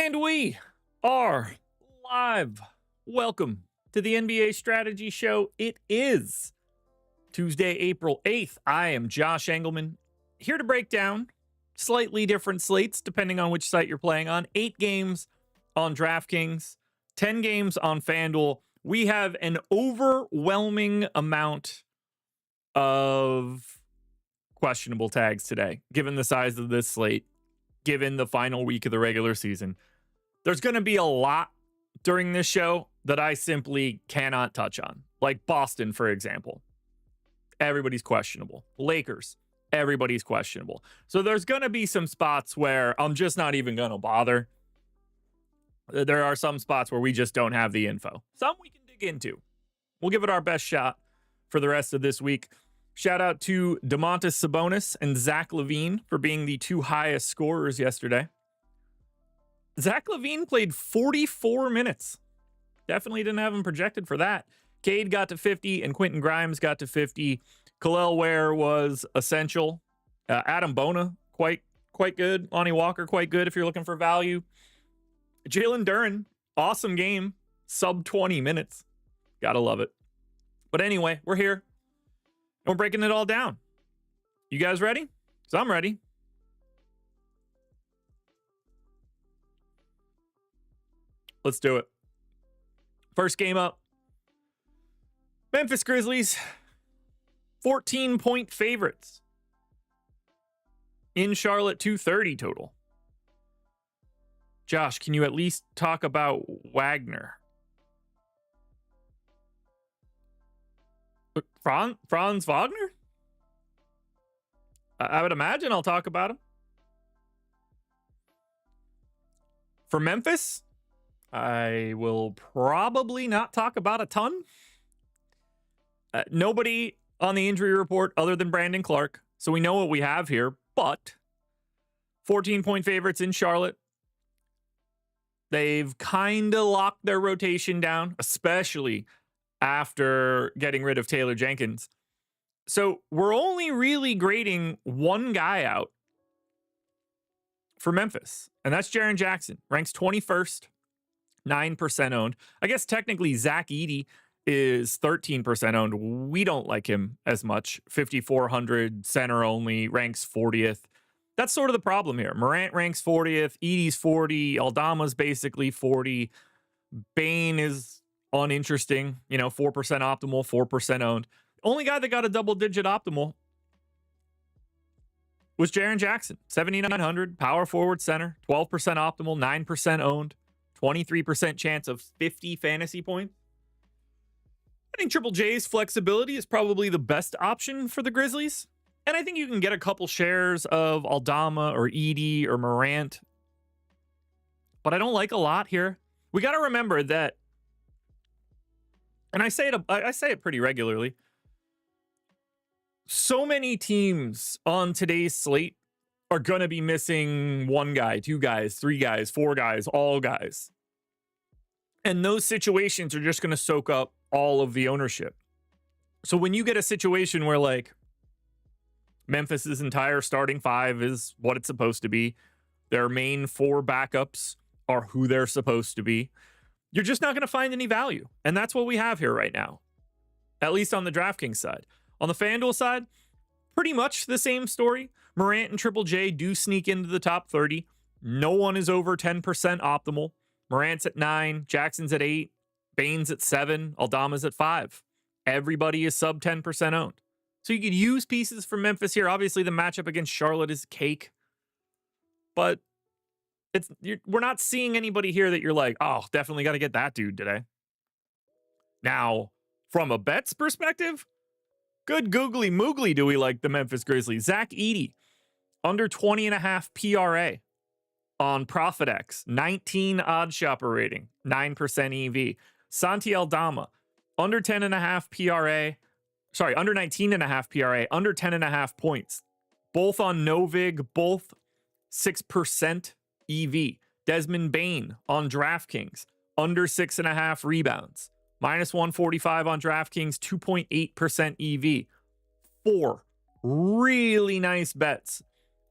And we are live. Welcome to the NBA Strategy Show. It is Tuesday, April 8th. I am Josh Engleman, here to break down slightly different slates, depending on which site you're playing on. 8 games on DraftKings, 10 games on FanDuel. We have an overwhelming amount of questionable tags today, given the size of this slate, given the final week of the regular season. There's going to be a lot during this show that I simply cannot touch on. Like Boston, for example. Everybody's questionable. Lakers, everybody's questionable. So there's going to be some spots where I'm just not even going to bother. There are some spots where we just don't have the info. Some we can dig into. We'll give it our best shot for the rest of this week. Shout out to Domantas Sabonis and Zach LaVine for being the 2 highest scorers yesterday. Zach LaVine played 44 minutes. Definitely didn't have him projected for that. Cade got to 50 and Quentin Grimes got to 50. Khalil Ware was essential. Adam Bona, quite good. Lonnie Walker, quite good if you're looking for value. Jalen Duren, awesome game. Sub 20 minutes. Gotta love it. But anyway, we're here. And we're breaking it all down. You guys ready? Because I'm ready. Let's do it. First game up. Memphis Grizzlies, 14-point favorites. In Charlotte, 230 total. Josh, can you at least talk about Wagner? Franz Wagner? I would imagine I'll talk about him. For Memphis, I will probably not talk about a ton. Nobody on the injury report other than Brandon Clark, so we know what we have here, but 14-point favorites in Charlotte. They've kind of locked their rotation down, especially after getting rid of Taylor Jenkins. So we're only really grading one guy out for Memphis, and that's Jaren Jackson. Ranks 21st, 9% owned. I guess technically Zach Edey is 13% owned. We don't like him as much. 5,400 center only, ranks 40th. That's sort of the problem here. Morant ranks 40th, Edey's 40, Aldama's basically 40. Bane is uninteresting, 4% optimal, 4% owned. Only guy that got a double-digit optimal was Jaren Jackson, 7,900, power forward center, 12% optimal, 9% owned, 23% chance of 50 fantasy points. I think Triple J's flexibility is probably the best option for the Grizzlies. And I think you can get a couple shares of Aldama or Edey or Morant. But I don't like a lot here. We got to remember that, and I say it pretty regularly, so many teams on today's slate are going to be missing 1 guy, 2 guys, 3 guys, 4 guys, all guys. And those situations are just going to soak up all of the ownership. So when you get a situation where like Memphis's entire starting 5 is what it's supposed to be, their main 4 backups are who they're supposed to be, you're just not going to find any value. And that's what we have here right now, at least on the DraftKings side. On the FanDuel side, pretty much the same story. Morant and Triple J do sneak into the top 30. No one is over 10% optimal. Morant's at 9, Jackson's at 8, Bane's at 7, Aldama's at 5. Everybody is sub 10% owned. So you could use pieces from Memphis here. Obviously, the matchup against Charlotte is cake. But we're not seeing anybody here that you're like, oh, definitely got to get that dude today. Now, from a bets perspective, good googly moogly do we like the Memphis Grizzlies. Zach Edey, under 20.5 PRA on ProfitX, 19 OddsShopper rating, 9% EV. Santi Aldama, under 10.5 PRA. Sorry, under 19.5 PRA, under 10.5 points. Both on NoVig, both 6% EV. Desmond Bane on DraftKings, under 6.5 rebounds. Minus 145 on DraftKings, 2.8% EV. 4 really nice bets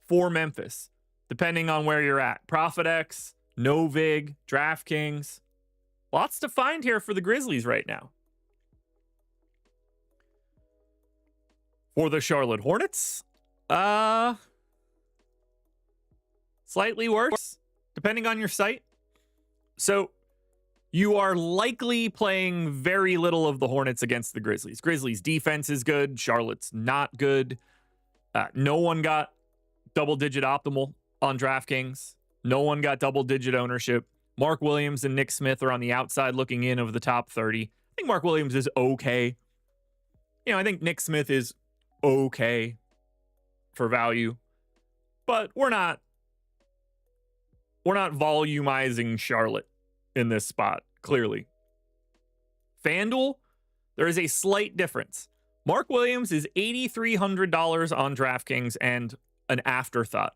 for Memphis, depending on where you're at. ProfitX, NoVig, DraftKings. Lots to find here for the Grizzlies right now. For the Charlotte Hornets, slightly worse, depending on your site. So you are likely playing very little of the Hornets against the Grizzlies. Grizzlies defense is good. Charlotte's not good. No one got double-digit optimal on DraftKings. No one got double-digit ownership. Mark Williams and Nick Smith are on the outside looking in of the top 30. I think Mark Williams is okay. I think Nick Smith is okay for value. But we're not volumizing Charlotte in this spot, clearly. FanDuel, there is a slight difference. Mark Williams is $8,300 on DraftKings and an afterthought.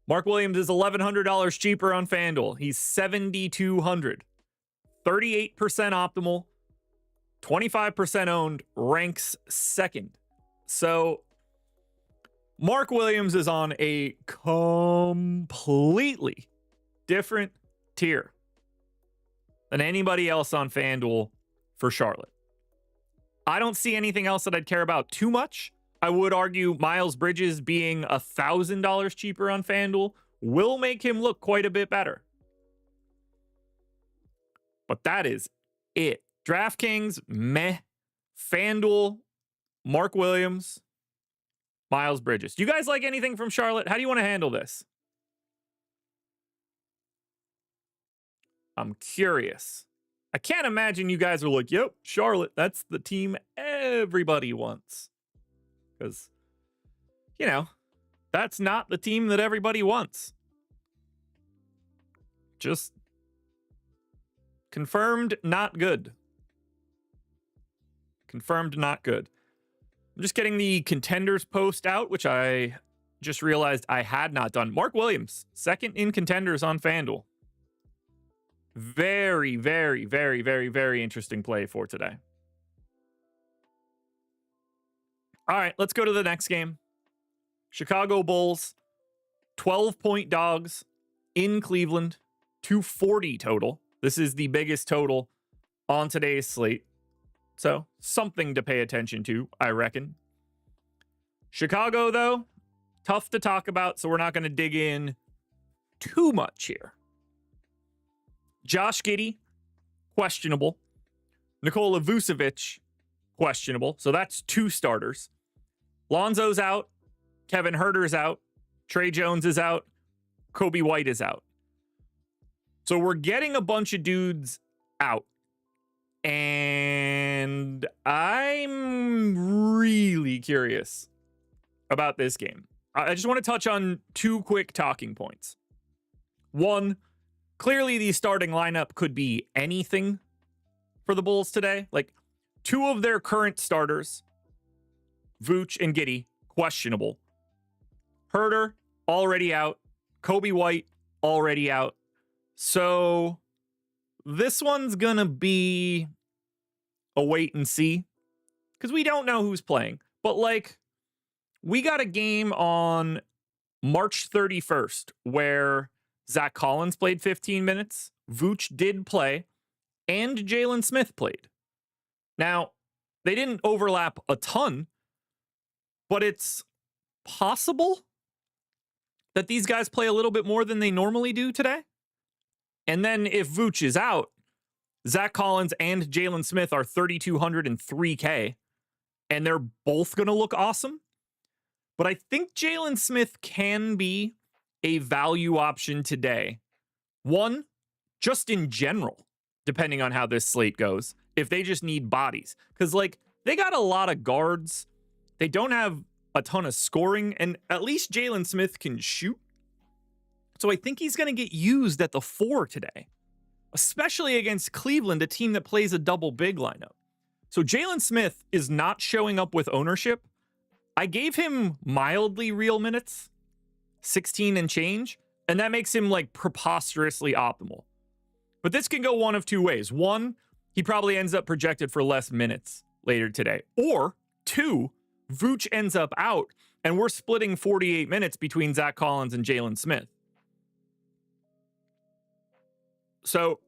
Mark Williams is $1,100 cheaper on FanDuel. He's $7,200. 38% optimal, 25% owned, ranks second. So Mark Williams is on a completely different tier than anybody else on FanDuel for Charlotte. I don't see anything else that I'd care about too much. I would argue Miles Bridges being $1,000 cheaper on FanDuel will make him look quite a bit better. But that is it. DraftKings, meh. FanDuel, Mark Williams, Miles Bridges. Do you guys like anything from Charlotte? How do you want to handle this? I'm curious. I can't imagine you guys are like, yep, Charlotte, that's the team everybody wants. Because, that's not the team that everybody wants. Just confirmed not good. Confirmed not good. I'm just getting the contenders post out, which I just realized I had not done. Mark Williams, second in contenders on FanDuel. Very, very, very, very, very interesting play for today. All right, let's go to the next game. Chicago Bulls, 12-point dogs in Cleveland, 240 total. This is the biggest total on today's slate. So something to pay attention to, I reckon. Chicago, though, tough to talk about, so we're not going to dig in too much here. Josh Giddey, questionable. Nikola Vucevic, questionable. So that's two starters. Lonzo's out. Kevin Huerter's out. Trey Jones is out. Kobe White is out. So we're getting a bunch of dudes out. And I'm really curious about this game. I just want to touch on two quick talking points. One, clearly the starting lineup could be anything for the Bulls today. Like, two of their current starters, Vooch and Giddey, questionable. Huerter, already out. Kobe White, already out. So this one's going to be a wait and see because we don't know who's playing. But, we got a game on March 31st where Zach Collins played 15 minutes. Vooch did play. And Jalen Smith played. Now, they didn't overlap a ton, but it's possible that these guys play a little bit more than they normally do today. And then if Vooch is out, Zach Collins and Jalen Smith are 3,200 and 3K, and they're both going to look awesome. But I think Jalen Smith can be a value option today. One, just in general, depending on how this slate goes, if they just need bodies. Because, they got a lot of guards. They don't have a ton of scoring, and at least Jalen Smith can shoot. So I think he's going to get used at the 4 today, especially against Cleveland, a team that plays a double big lineup. So Jalen Smith is not showing up with ownership. I gave him mildly real minutes, 16 and change, and that makes him preposterously optimal. But this can go one of two ways. One, he probably ends up projected for less minutes later today. Or two, Vooch ends up out and we're splitting 48 minutes between Zach Collins and Jalen Smith. So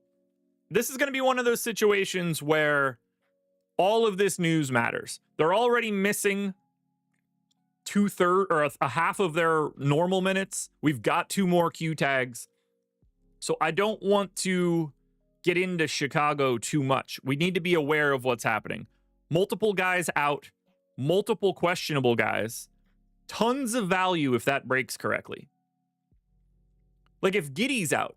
this is going to be one of those situations where all of this news matters. They're already missing two-thirds or a half of their normal minutes. We've got 2 more Q tags. So I don't want to get into Chicago too much. We need to be aware of what's happening. Multiple guys out, multiple questionable guys, tons of value if that breaks correctly. Like if Giddey's out,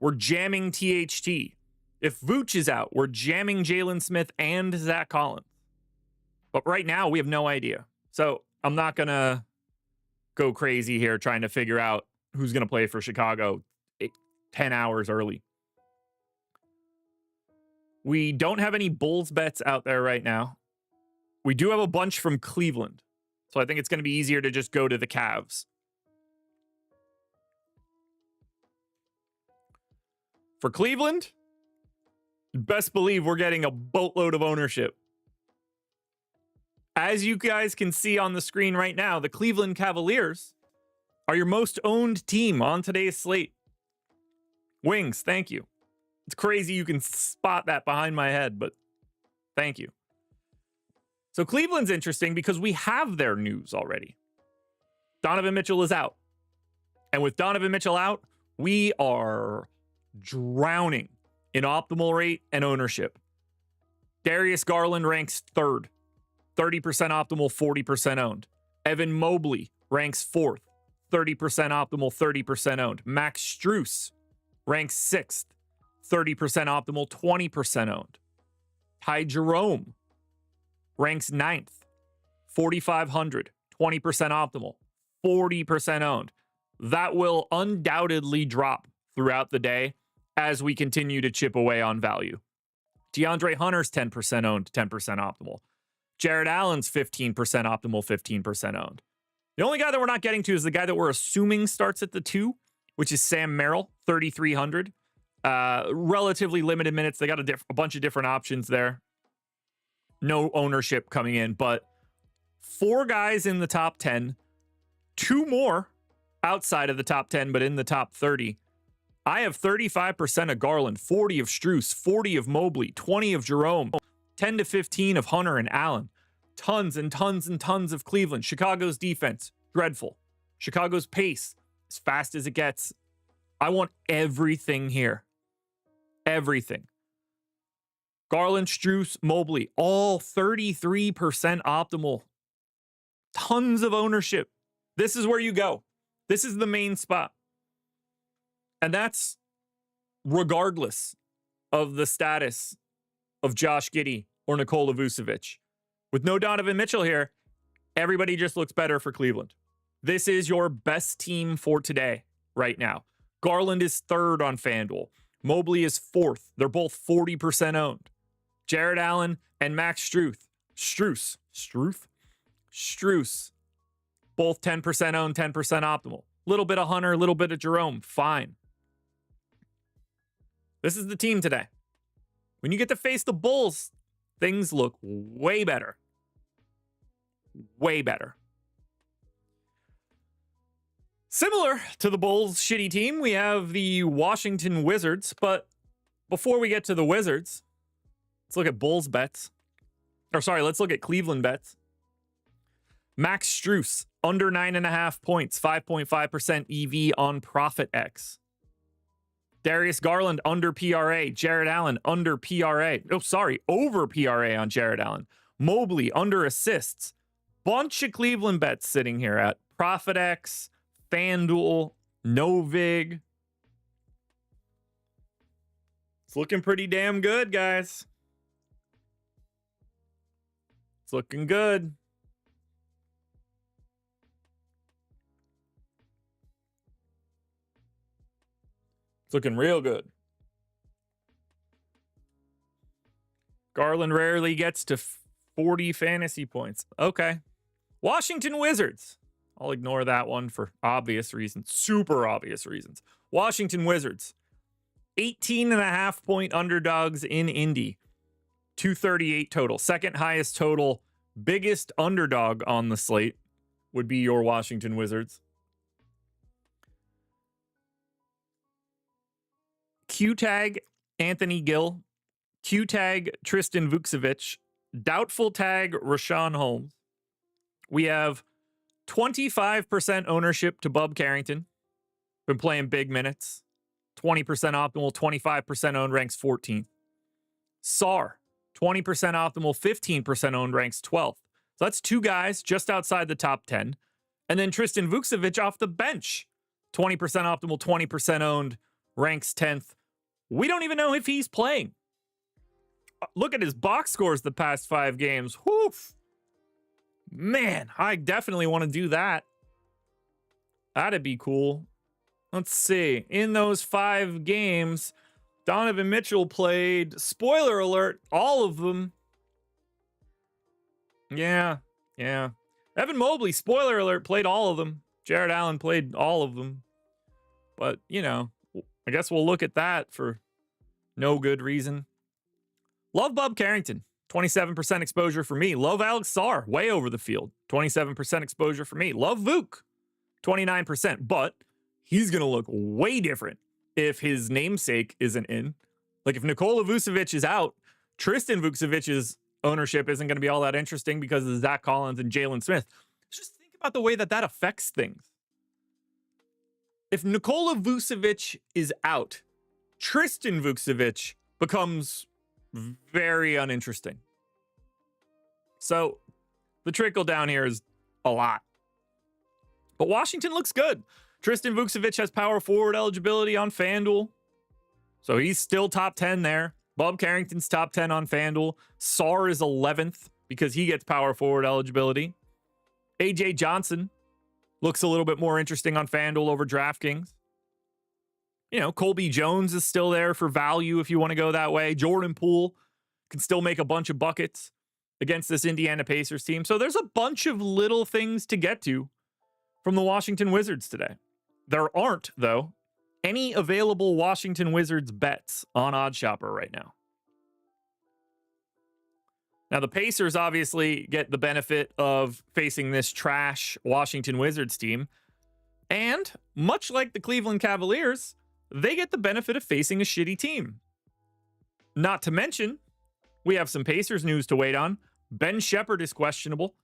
we're jamming THT. If Vooch is out, we're jamming Jalen Smith and Zach Collins. But right now, we have no idea. So I'm not going to go crazy here trying to figure out who's going to play for Chicago 10 hours early. We don't have any Bulls bets out there right now. We do have a bunch from Cleveland. So I think it's going to be easier to just go to the Cavs. For Cleveland, best believe we're getting a boatload of ownership. As you guys can see on the screen right now, the Cleveland Cavaliers are your most owned team on today's slate. Wings, thank you. It's crazy you can spot that behind my head, but thank you. So Cleveland's interesting because we have their news already. Donovan Mitchell is out. And with Donovan Mitchell out, we are drowning in optimal rate and ownership. Darius Garland ranks 3rd. 30% optimal, 40% owned. Evan Mobley ranks 4th. 30% optimal, 30% owned. Max Strus ranks 6th. 30% optimal, 20% owned. Ty Jerome ranks 9th. 4,500, 20% optimal, 40% owned. That will undoubtedly drop throughout the day as we continue to chip away on value. DeAndre Hunter's 10% owned, 10% optimal. Jared Allen's 15% optimal, 15% owned. The only guy that we're not getting to is the guy that we're assuming starts at the 2, which is Sam Merrill, 3,300. Relatively limited minutes. They got a bunch of different options there. No ownership coming in, but 4 guys in the top 10, 2 more outside of the top 10, but in the top 30. I have 35% of Garland, 40 of Strus, 40 of Mobley, 20 of Jerome, 10 to 15 of Hunter and Allen. Tons and tons and tons of Cleveland. Chicago's defense, dreadful. Chicago's pace, as fast as it gets. I want everything here. Everything. Garland, Strus, Mobley, all 33% optimal. Tons of ownership. This is where you go. This is the main spot. And that's regardless of the status of Josh Giddey or Nikola Vucevic. With no Donovan Mitchell here, everybody just looks better for Cleveland. This is your best team for today, right now. Garland is 3rd on FanDuel. Mobley is 4th. They're both 40% owned. Jared Allen and Max Strus, both 10% owned, 10% optimal. Little bit of Hunter, a little bit of Jerome, fine. This is the team today. When you get to face the Bulls, things look way better. Way better. Similar to the Bulls' shitty team, we have the Washington Wizards. But before we get to the Wizards, let's look at Bulls bets. Let's look at Cleveland bets. Max Strus, under 9.5 points, 5.5% EV on Profit X. Darius Garland, under PRA. Jared Allen, under PRA. Over PRA on Jared Allen. Mobley, under assists. Bunch of Cleveland bets sitting here at Profit X, FanDuel, NoVig. It's looking pretty damn good, guys. It's looking good. It's looking real good. Garland rarely gets to 40 fantasy points. Okay. Washington Wizards. I'll ignore that one for obvious reasons. Super obvious reasons. Washington Wizards. 18.5 point underdogs in Indy. 238 total. Second highest total. Biggest underdog on the slate would be your Washington Wizards. Q tag Anthony Gill, Q tag Tristan Vukcevic, doubtful tag Rashawn Holmes. We have 25% ownership to Bub Carrington. Been playing big minutes. 20% optimal, 25% owned, ranks 14th. Sar, 20% optimal, 15% owned, ranks 12th. So that's two guys just outside the top 10. And then Tristan Vukcevic off the bench. 20% optimal, 20% owned, ranks 10th. We don't even know if he's playing. Look at his box scores the past 5 games. Whew. Man, I definitely want to do that. That'd be cool. Let's see. In those 5 games, Donovan Mitchell played, spoiler alert, all of them. Yeah. Evan Mobley, spoiler alert, played all of them. Jared Allen played all of them. But, I guess we'll look at that for no good reason. Love Bub Carrington, 27% exposure for me. Love Alex Sarr, way over the field, 27% exposure for me. Love Vuk, 29%. But he's going to look way different if his namesake isn't in. Like if Nikola Vucevic is out, Tristan Vukcevic's ownership isn't going to be all that interesting because of Zach Collins and Jalen Smith. Just think about the way that affects things. If Nikola Vucevic is out, Tristan Vukcevic becomes very uninteresting. So the trickle down here is a lot. But Washington looks good. Tristan Vukcevic has power forward eligibility on FanDuel. So he's still top 10 there. Bub Carrington's top 10 on FanDuel. Sarr is 11th because he gets power forward eligibility. AJ Johnson looks a little bit more interesting on FanDuel over DraftKings. Colby Jones is still there for value if you want to go that way. Jordan Poole can still make a bunch of buckets against this Indiana Pacers team. So there's a bunch of little things to get to from the Washington Wizards today. There aren't, though, any available Washington Wizards bets on OddsShopper right now. Now, the Pacers obviously get the benefit of facing this trash Washington Wizards team. And much like the Cleveland Cavaliers, they get the benefit of facing a shitty team. Not to mention, we have some Pacers news to wait on. Ben Shepherd is questionable.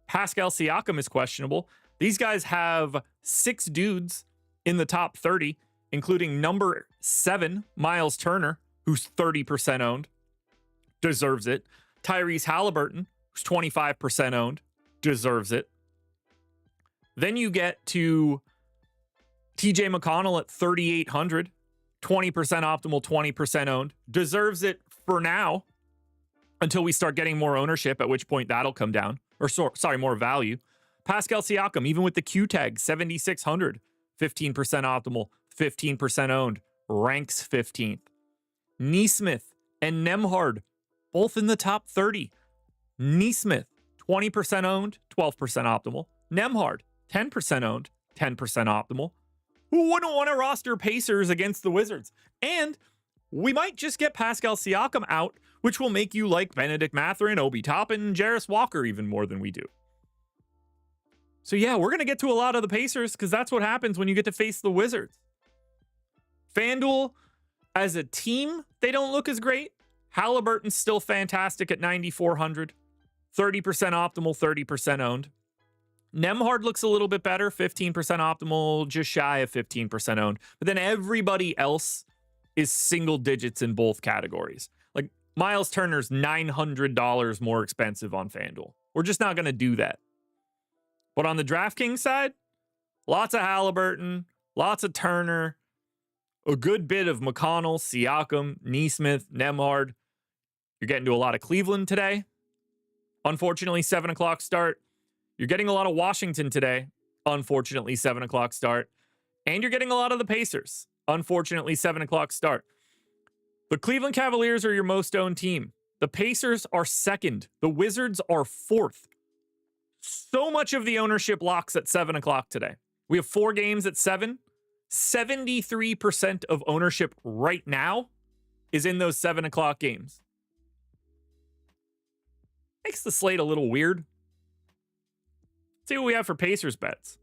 Pascal Siakam is questionable. These guys have 6 dudes in the top 30, including number 7, Miles Turner, who's 30% owned, deserves it. Tyrese Halliburton, who's 25% owned, deserves it. Then you get to TJ McConnell at 3,800, 20% optimal, 20% owned, deserves it for now until we start getting more ownership, at which point that'll come down. More value. Pascal Siakam, even with the Q tag, 7,600, 15% optimal, 15% owned, ranks 15th. Neesmith and Nembhard, both in the top 30. Neesmith, 20% owned, 12% optimal. Nembhard, 10% owned, 10% optimal. Who wouldn't want to roster Pacers against the Wizards? And we might just get Pascal Siakam out, which will make you like Benedict Mathurin, Obi Toppin, and Jarris Walker even more than we do. So yeah, we're going to get to a lot of the Pacers because that's what happens when you get to face the Wizards. FanDuel, as a team, they don't look as great. Halliburton's still fantastic at 9,400. 30% optimal, 30% owned. Nembhard looks a little bit better, 15% optimal, just shy of 15% owned. But then everybody else is single digits in both categories. Like Miles Turner's $900 more expensive on FanDuel. We're just not going to do that. But on the DraftKings side, lots of Halliburton, lots of Turner, a good bit of McConnell, Siakam, Neesmith, Nembhard. You're getting to a lot of Cleveland today. Unfortunately, 7 o'clock start. You're getting a lot of Washington today. Unfortunately, 7 o'clock start. And you're getting a lot of the Pacers. Unfortunately, 7 o'clock start. The Cleveland Cavaliers are your most owned team. The Pacers are second. The Wizards are fourth. So much of the ownership locks at 7 o'clock today. We have 4 games at 7. 73% of ownership right now is in those 7 o'clock games. Makes the slate a little weird. Let's see what we have for Pacers bets.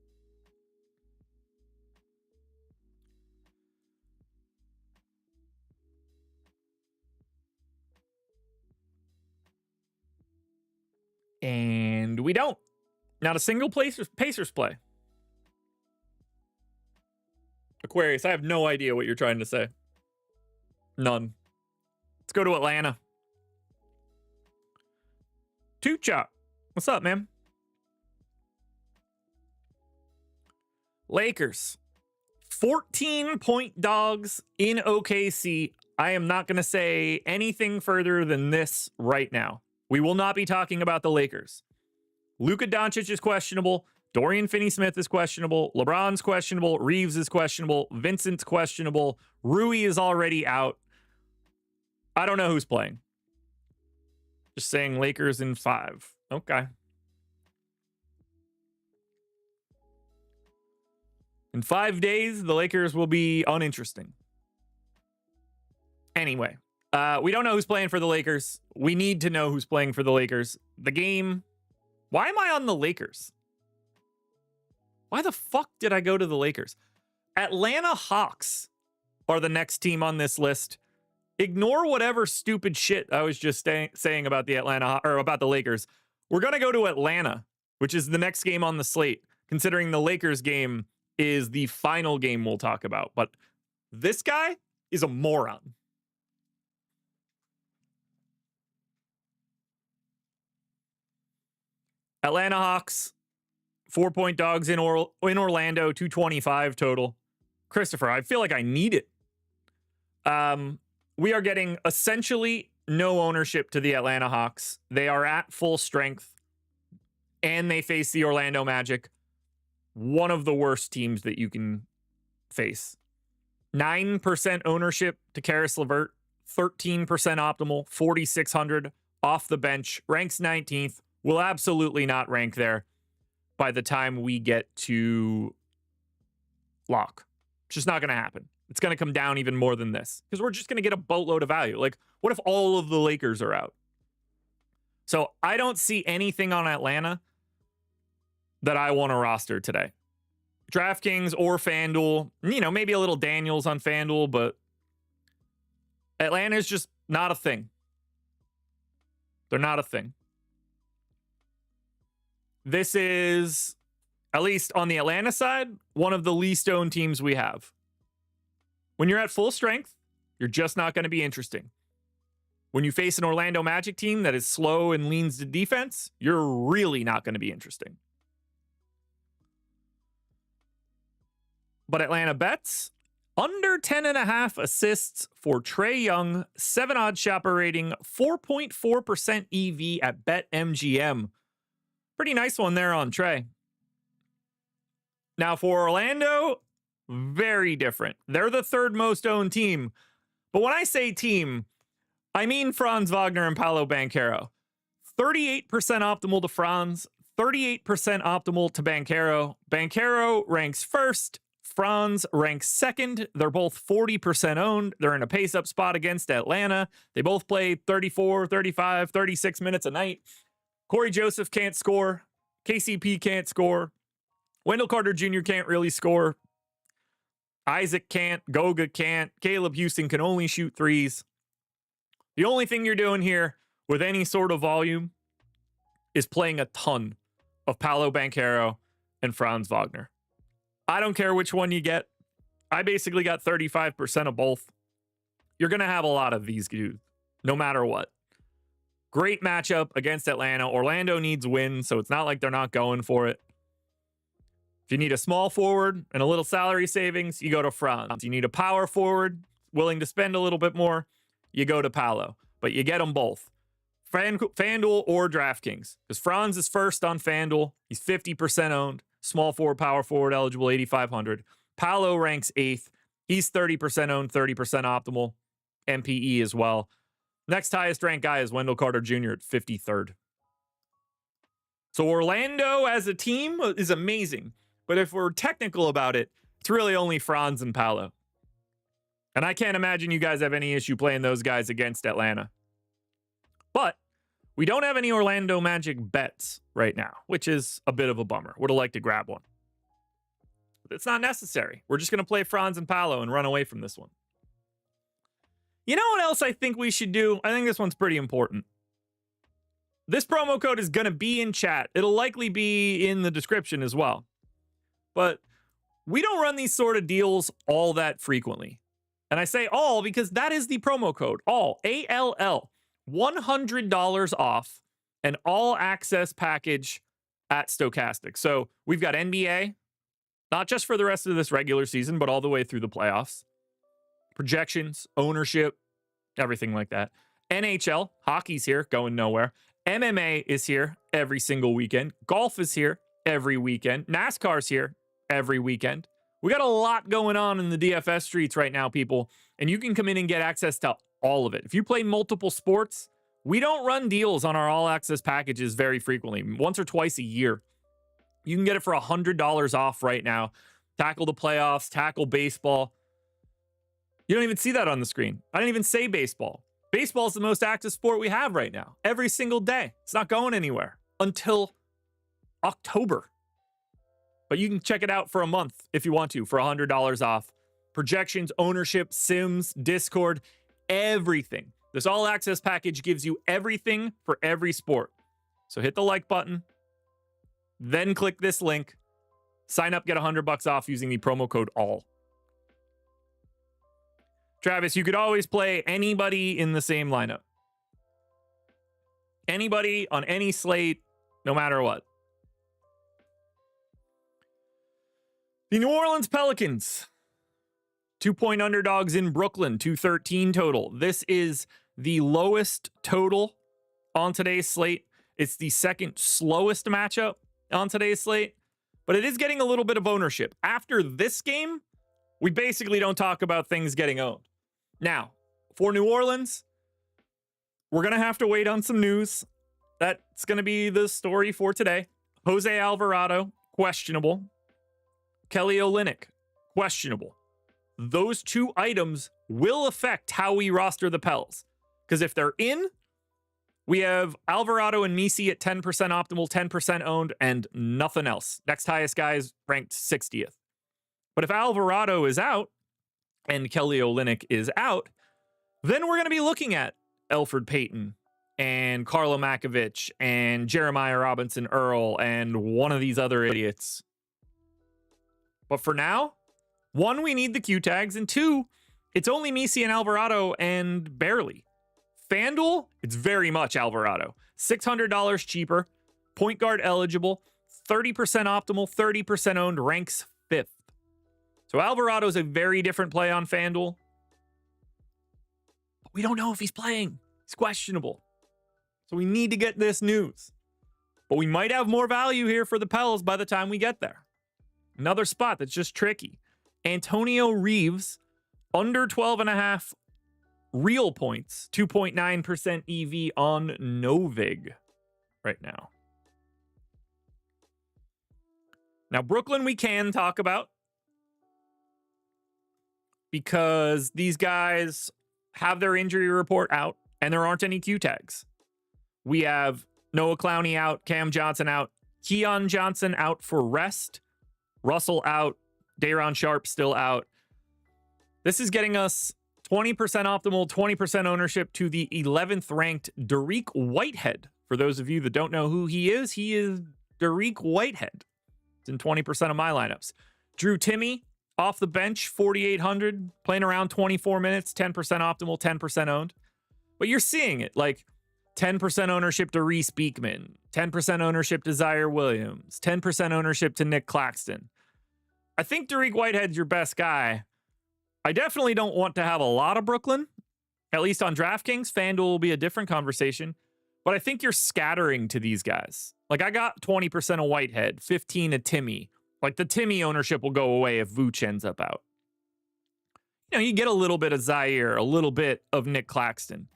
And we don't. Not a single Pacers play. Aquarius, I have no idea what you're trying to say. None. Let's go to Atlanta. Tuchop, what's up, man? Lakers. 14-point dogs in OKC. I am not going to say anything further than this right now. We will not be talking about the Lakers. Luka Doncic is questionable. Dorian Finney-Smith is questionable. LeBron's questionable. Reeves is questionable. Vincent's questionable. Rui is already out. I don't know who's playing. Just saying Lakers in 5. Okay. In 5 days, the Lakers will be uninteresting. Anyway, we don't know who's playing for the Lakers. We need to know who's playing for the Lakers. The game. Why am I on the Lakers? Why the fuck did I go to the Lakers? Atlanta Hawks are the next team on this list. Ignore whatever stupid shit I was just saying about the about the Lakers. We're going to go to Atlanta, which is the next game on the slate, considering the Lakers game is the final game we'll talk about. But this guy is a moron. Atlanta Hawks, 4-point dogs in Orlando, 225 total. Christopher, I feel like I need it. We are getting essentially no ownership to the Atlanta Hawks. They are at full strength, and they face the Orlando Magic, one of the worst teams that you can face. 9% ownership to Karis LeVert, 13% optimal, 4,600 off the bench, ranks 19th. Will absolutely not rank there by the time we get to lock. It's just not going to happen. It's going to come down even more than this because we're just going to get a boatload of value. Like, what if all of the Lakers are out? So I don't see anything on Atlanta that I want to roster today. DraftKings or FanDuel, maybe a little Daniels on FanDuel, but Atlanta is just not a thing. They're not a thing. This is, at least on the Atlanta side, one of the least owned teams we have. When you're at full strength, you're just not going to be interesting. When you face an Orlando Magic team that is slow and leans to defense, you're really not going to be interesting. But Atlanta bets, under 10.5 assists for Trae Young, 7 OddsShopper rating, 4.4% EV at BetMGM. Pretty nice one there on Trae. Now for Orlando, very different. They're the third most owned team. But when I say team, I mean Franz Wagner and Paolo Banchero. 38% optimal to Franz, 38% optimal to Banchero. Banchero ranks first. Franz ranks second. They're both 40% owned. They're in a pace-up spot against Atlanta. They both play 34, 35, 36 minutes a night. Corey Joseph can't score. KCP can't score. Wendell Carter Jr. can't really score. Isaac can't. Goga can't. Caleb Houston can only shoot threes. The only thing you're doing here with any sort of volume is playing a ton of Paolo Banchero and Franz Wagner. I don't care which one you get. I basically got 35% of both. You're going to have a lot of these dudes, no matter what. Great matchup against Atlanta. Orlando needs wins, so it's not like they're not going for it. If you need a small forward and a little salary savings, you go to Franz. You need a power forward, willing to spend a little bit more, you go to Paolo. But you get them both. FanDuel or DraftKings. Because Franz is first on FanDuel. He's 50% owned. Small forward, power forward, eligible, 8,500. Paolo ranks 8th. He's 30% owned, 30% optimal. MPE as well. Next highest ranked guy is Wendell Carter Jr. at 53rd. So Orlando as a team is amazing. But if we're technical about it, it's really only Franz and Paolo. And I can't imagine you guys have any issue playing those guys against Atlanta. But we don't have any Orlando Magic bets right now, which is a bit of a bummer. Would have liked to grab one. But it's not necessary. We're just going to play Franz and Paolo and run away from this one. You know what else I think we should do? I think this one's pretty important. This promo code is going to be in chat. It'll likely be in the description as well. But we don't run these sort of deals all that frequently. And I say all because that is the promo code. All, ALL, $100 off an all-access package at Stokastic. So we've got NBA, not just for the rest of this regular season, but all the way through the playoffs. Projections, ownership, everything like that. NHL, hockey's here, going nowhere. MMA is here every single weekend. Golf is here every weekend. NASCAR's here every weekend. We got a lot going on in the DFS streets right now, people, and you can come in and get access to all of it. If you play multiple sports, we don't run deals on our all-access packages very frequently, once or twice a year. You can get it for $100 off right now. Tackle the playoffs, tackle baseball. You don't even see that on the screen. I didn't even say baseball. Baseball is the most active sport we have right now. Every single day. It's not going anywhere until October. But you can check it out for a month if you want to for $100 off. Projections, ownership, Sims, Discord, everything. This all-access package gives you everything for every sport. So hit the like button, then click this link, sign up, get $100 off using the promo code ALL. Travis, you could always play anybody in the same lineup. Anybody on any slate, no matter what. The New Orleans Pelicans, 2-point underdogs in Brooklyn, 213 total. This is the lowest total on today's slate. It's the second slowest matchup on today's slate, but it is getting a little bit of ownership. After this game, we basically don't talk about things getting owned. Now, for New Orleans, we're going to have to wait on some news. That's going to be the story for today. Jose Alvarado, questionable. Kelly Olynyk, questionable. Those two items will affect how we roster the Pels. Because if they're in, we have Alvarado and Misi at 10% optimal, 10% owned, and nothing else. Next highest guy is ranked 60th. But if Alvarado is out, and Kelly Olynyk is out, then we're going to be looking at Elfrid Payton and Carlo Makovich and Jeremiah Robinson Earl and one of these other idiots. But for now, one, we need the Q tags, and two, it's only Misi and Alvarado and barely. FanDuel, it's very much Alvarado. $600 cheaper, point guard eligible, 30% optimal, 30% owned, ranks 5th. So Alvarado is a very different play on FanDuel. But we don't know if he's playing. He's questionable. So we need to get this news. But we might have more value here for the Pels by the time we get there. Another spot that's just tricky. Antonio Reeves, under 12.5 real points, 2.9% EV on NoVig right now. Now, Brooklyn we can talk about, because these guys have their injury report out and there aren't any Q tags. We have Noah Clowney out, Cam Johnson out, Keon Johnson out for rest, Russell out, Day'Ron Sharpe still out. This is getting us 20% optimal, 20% ownership to the 11th ranked Dariq Whitehead. For those of you that don't know who he is Dariq Whitehead. It's in 20% of my lineups. Drew Timme, off the bench, 4,800, playing around 24 minutes, 10% optimal, 10% owned. But you're seeing it, like 10% ownership to Reese Beekman, 10% ownership to Zaire Williams, 10% ownership to Nick Claxton. I think Dariq Whitehead's your best guy. I definitely don't want to have a lot of Brooklyn, at least on DraftKings. FanDuel will be a different conversation. But I think you're scattering to these guys. Like, I got 20% of Whitehead, 15 of Timme. Like, the Timme ownership will go away if Vooch ends up out. You know, you get a little bit of Zaire, a little bit of Nick Claxton.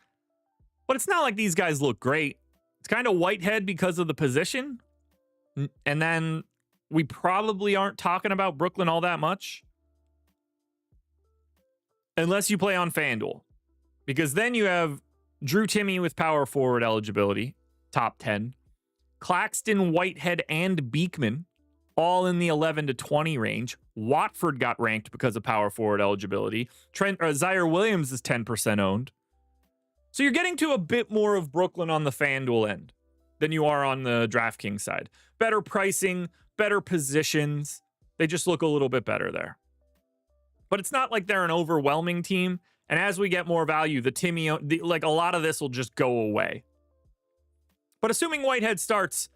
But it's not like these guys look great. It's kind of Whitehead because of the position. And then we probably aren't talking about Brooklyn all that much. Unless you play on FanDuel. Because then you have Drew Timme with power forward eligibility, top 10. Claxton, Whitehead, and Beekman, all in the 11 to 20 range. Watford got ranked because of power forward eligibility. Zaire Williams is 10% owned. So you're getting to a bit more of Brooklyn on the FanDuel end. than you are on the DraftKings side. Better pricing, better positions. They just look a little bit better there. But it's not like they're an overwhelming team. And as we get more value, like a lot of this will just go away. But assuming Whitehead starts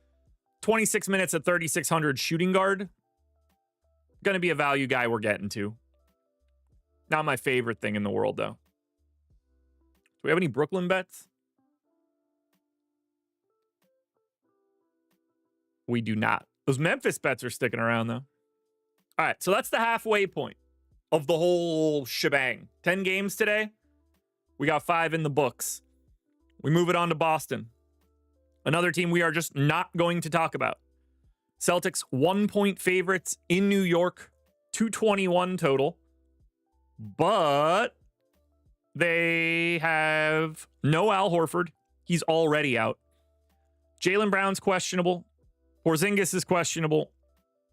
26 minutes at 3,600 shooting guard, going to be a value guy we're getting to. Not my favorite thing in the world, though. Do we have any Brooklyn bets? We do not. Those Memphis bets are sticking around, though. All right, so that's the halfway point of the whole shebang. 10 games today. We got 5 in the books. We move it on to Boston. Another team we are just not going to talk about. Celtics 1-point favorites in New York. 221 total. But they have no Al Horford. He's already out. Jaylen Brown's questionable. Porzingis is questionable.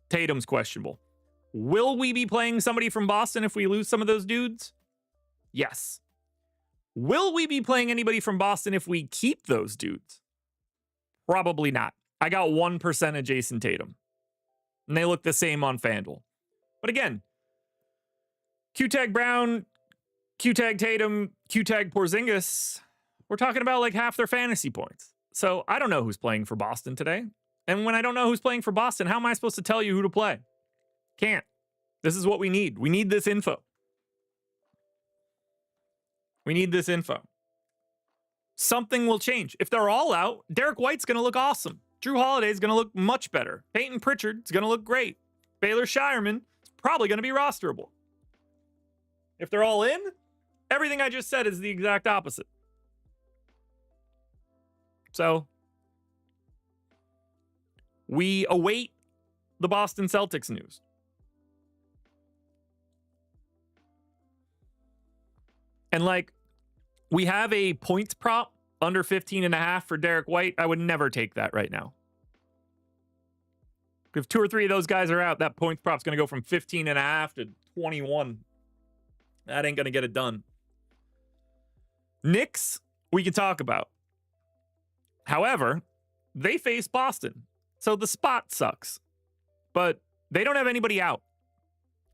Tatum's questionable. Will we be playing somebody from Boston if we lose some of those dudes? Yes. Will we be playing anybody from Boston if we keep those dudes? Probably not. I got 1% of Jason Tatum. And they look the same on FanDuel. But again, Q-Tag Brown, Q-Tag Tatum, Q-Tag Porzingis, we're talking about like half their fantasy points. So I don't know who's playing for Boston today. And when I don't know who's playing for Boston, how am I supposed to tell you who to play? Can't. This is what we need. We need this info. We need this info. Something will change. If they're all out, Derek White's going to look awesome. Drew Holiday's going to look much better. Peyton Pritchard's going to look great. Baylor Shireman is probably going to be rosterable. If they're all in, everything I just said is the exact opposite. So we await the Boston Celtics news. And like, we have a points prop under 15.5 for Derek White. I would never take that right now. If 2 or 3 of those guys are out, that points prop's going to go from 15.5 to 21. That ain't going to get it done. Knicks, we can talk about. However, they face Boston. So the spot sucks. But they don't have anybody out.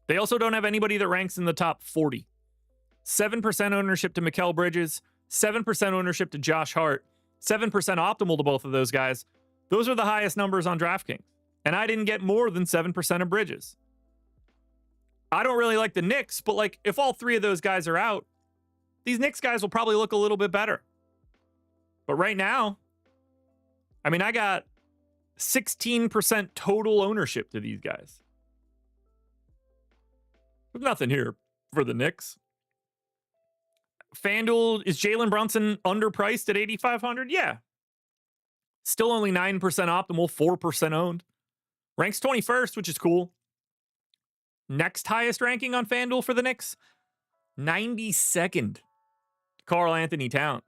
They also don't have anybody that ranks in the top 40. 7% ownership to Mikal Bridges. 7% ownership to Josh Hart. 7% optimal to both of those guys. Those are the highest numbers on DraftKings. And I didn't get more than 7% of Bridges. I don't really like the Knicks, but like if all 3 of those guys are out, these Knicks guys will probably look a little bit better. But right now, I mean, I got 16% total ownership to these guys. There's nothing here for the Knicks. FanDuel, is Jalen Brunson underpriced at 8,500? Yeah. Still only 9% optimal, 4% owned. Ranks 21st, which is cool. Next highest ranking on FanDuel for the Knicks, 92nd. Karl Anthony Towns.